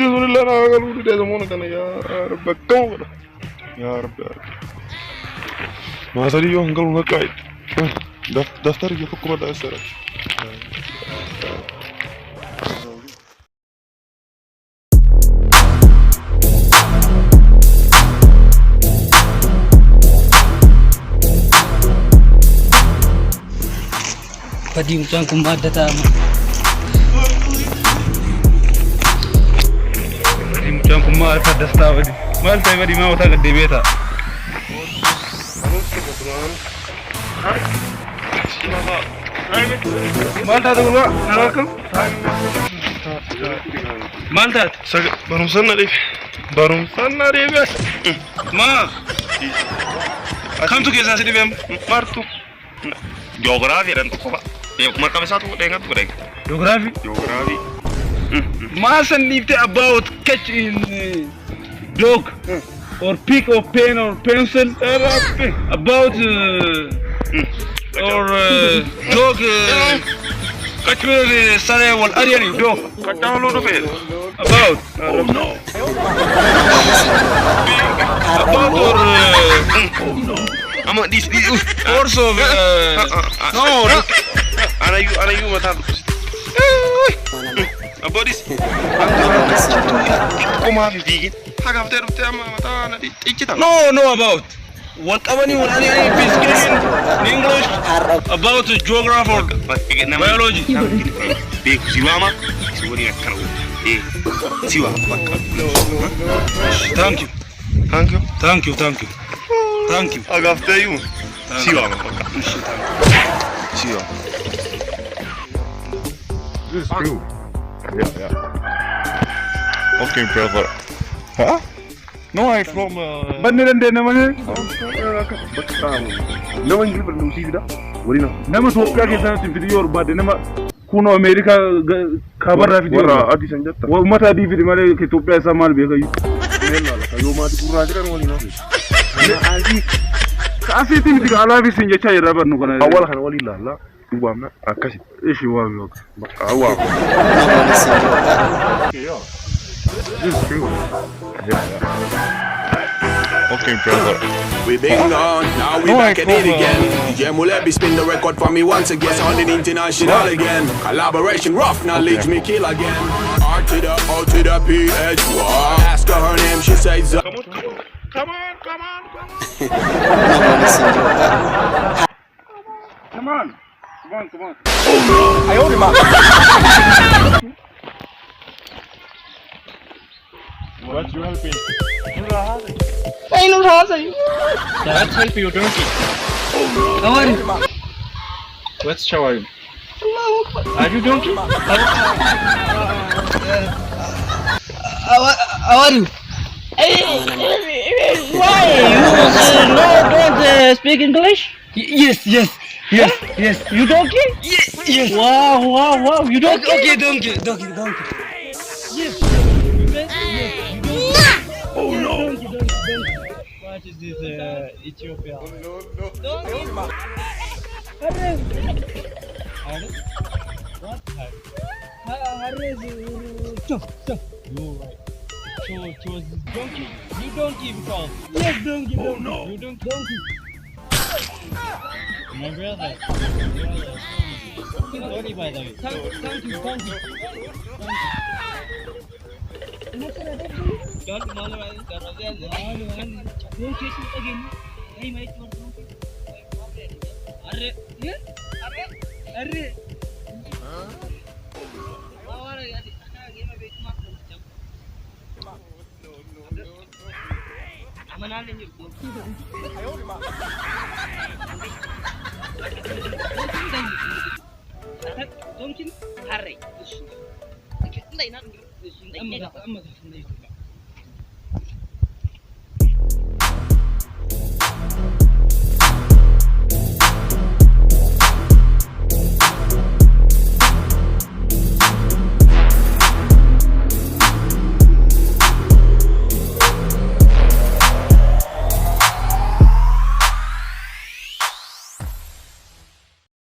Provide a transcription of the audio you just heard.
لله أنا قالوا لي ده زمانك أنا يا رب الكون يا رب يا رب ما صار يوم قالوا لك قاعد دفتر يفكوا بدأ السرج Padi mucaan kun maal ta'ama? Padi mucaan kun maal fadastaa padi? Maal ta'e padi maa wataa gaddee beeta? Maal taate kun waa? Naraa kam? Maal taate? Barumsaan na deebi. Barumsaan na deebi. Maa? Kamtu keessaa si dhibeem? Martu. Geografii dan tokko kuma qabsaa tokko dheegaa tokko dheegaa. Geography? Geografii. Mustn't leave about catching dog or pick or pen or pencil about or dog catch sare wal ariani dog Kacau lu fail. about Oh no. about or Ama this also no ana you mata. About this. Come on, digit. Haga after mata na di ichita. no about what abani wal ariani investigation in English about geography or biology Be siwama siwani akaro. Siwa bakka. thank you Thank you. thank you thank you thank you Haga after you. Siwa bakka. Siwa. This is true. Yeah. Okay, brother. Huh? No, I'm from. banne dan de namane No one give no see that. What do you know? nama Itoophiyaa keessatti video barbaade nama kuno Ameerika kabarra video Warra adii san jetta. wa ummata adii fidi malee Itoophiyaa isaa maal beekayu Yoo maatii gurraacha kan waliin hafe. adii kaasitti miti alaafi sin jecha irraa barnu kana Awwaala kana waliin laalla. Duwwaamna akkasi. ishi waa yoo Bakka awwaama. this is true Okay, brother. We been gone, now we No, back I at it from, again. DJ Mulebi spin the record for me once again. Sounding international again. Collaboration rough, knowledge me kill again. R to the O to the PH. Ask her her name, she says. Come on. come on What you helping? let's help you donkey how are you Let's shower you. are you donkey how are you Why? Don't speak English? yes You donkey? yes Wow, you donkey? okay donkey Yes. oh no What is this, Ethiopia? donkey What? Har'aa is... Stop. You right. Chose donkey. You donkey because... Yes, donkey. Oh, no. You donkey. My brother. Sorry, by the way. Thank you. Don't malu by this. Don't chase me again. Hey, mate. Arre. Mungkin hari.